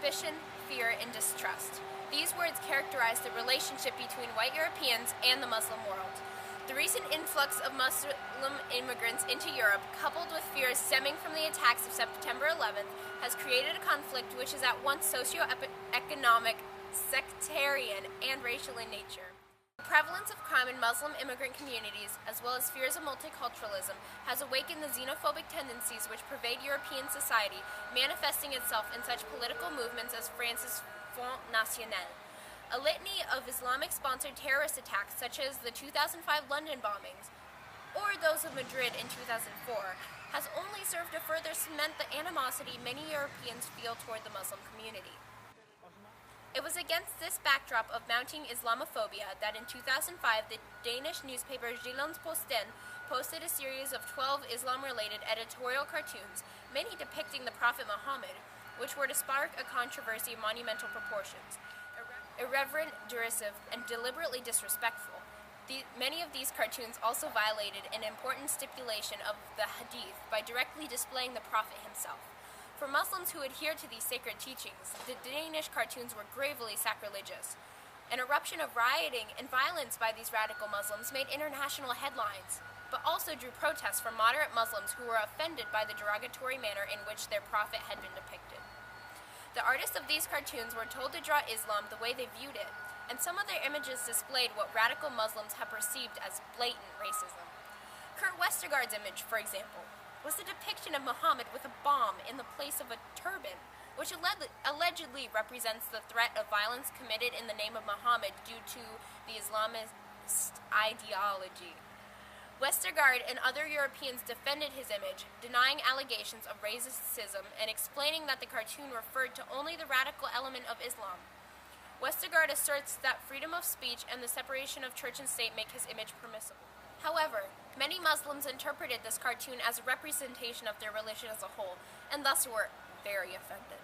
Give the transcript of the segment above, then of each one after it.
suspicion, fear, and distrust. These words characterize the relationship between white Europeans and the Muslim world. The recent influx of Muslim immigrants into Europe, coupled with fears stemming from the attacks of September 11th, has created a conflict which is at once socio-economic, sectarian, and racial in nature. The prevalence of crime in Muslim immigrant communities, as well as fears of multiculturalism, has awakened the xenophobic tendencies which pervade European society, manifesting itself in such political movements as France's Front National. A litany of Islamic-sponsored terrorist attacks, such as the 2005 London bombings, or those of Madrid in 2004, has only served to further cement the animosity many Europeans feel toward the Muslim community. It was against this backdrop of mounting Islamophobia that in 2005 the Danish newspaper Jyllands-Posten posted a series of 12 Islam-related editorial cartoons, many depicting the Prophet Muhammad, which were to spark a controversy of monumental proportions. Irreverent, derisive, and deliberately disrespectful. Many of these cartoons also violated an important stipulation of the Hadith by directly displaying the Prophet himself. For Muslims who adhere to these sacred teachings, the Danish cartoons were gravely sacrilegious. An eruption of rioting and violence by these radical Muslims made international headlines, but also drew protests from moderate Muslims who were offended by the derogatory manner in which their Prophet had been depicted. The artists of these cartoons were told to draw Islam the way they viewed it, and some of their images displayed what radical Muslims have perceived as blatant racism. Kurt Westergaard's image, for example, was the depiction of Muhammad with a bomb in the place of a turban, which allegedly represents the threat of violence committed in the name of Muhammad due to the Islamist ideology. Westergaard and other Europeans defended his image, denying allegations of racism and explaining that the cartoon referred to only the radical element of Islam. Westergaard asserts that freedom of speech and the separation of church and state make his image permissible. However, many Muslims interpreted this cartoon as a representation of their religion as a whole, and thus were very offended.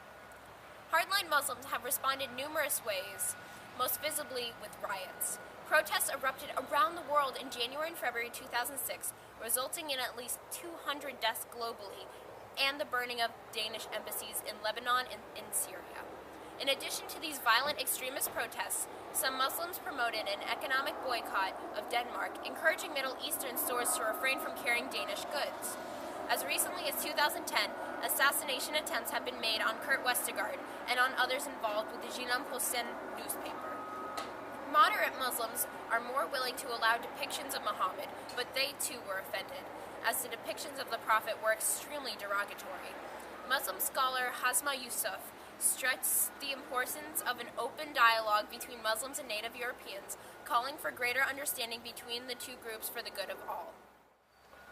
Hardline Muslims have responded numerous ways, most visibly with riots. Protests erupted around the world in January and February 2006, resulting in at least 200 deaths globally, and the burning of Danish embassies in Lebanon and in Syria. In addition to these violent extremist protests, some Muslims promoted an economic boycott of Denmark, encouraging Middle Eastern stores to refrain from carrying Danish goods. As recently as 2010, assassination attempts have been made on Kurt Westergaard and on others involved with the Jyllands-Posten newspaper. Moderate Muslims are more willing to allow depictions of Muhammad, but they too were offended, as the depictions of the Prophet were extremely derogatory. Muslim scholar Hasma Yusuf stressed the importance of an open dialogue between Muslims and native Europeans, calling for greater understanding between the two groups for the good of all.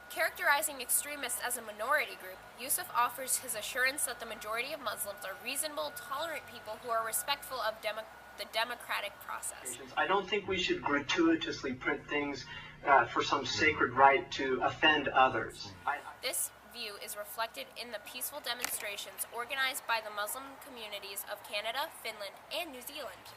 Characterizing extremists as a minority group, Yusuf offers his assurance that the majority of Muslims are reasonable, tolerant people who are respectful of the democratic process. I don't think we should gratuitously print things for some sacred right to offend others. This view is reflected in the peaceful demonstrations organized by the Muslim communities of Canada, Finland, and New Zealand.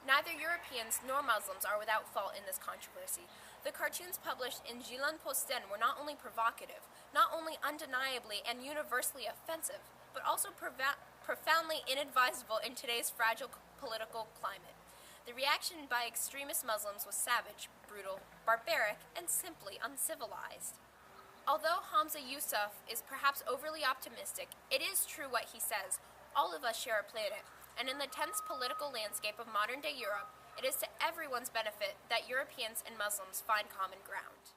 Neither Europeans nor Muslims are without fault in this controversy. The cartoons published in Jyllands-Posten were not only provocative, not only undeniably and universally offensive, but also profoundly inadvisable in today's fragile political climate. The reaction by extremist Muslims was savage, brutal, barbaric, and simply uncivilized. Although Hamza Yusuf is perhaps overly optimistic, it is true what he says. All of us share a planet, and in the tense political landscape of modern-day Europe, it is to everyone's benefit that Europeans and Muslims find common ground.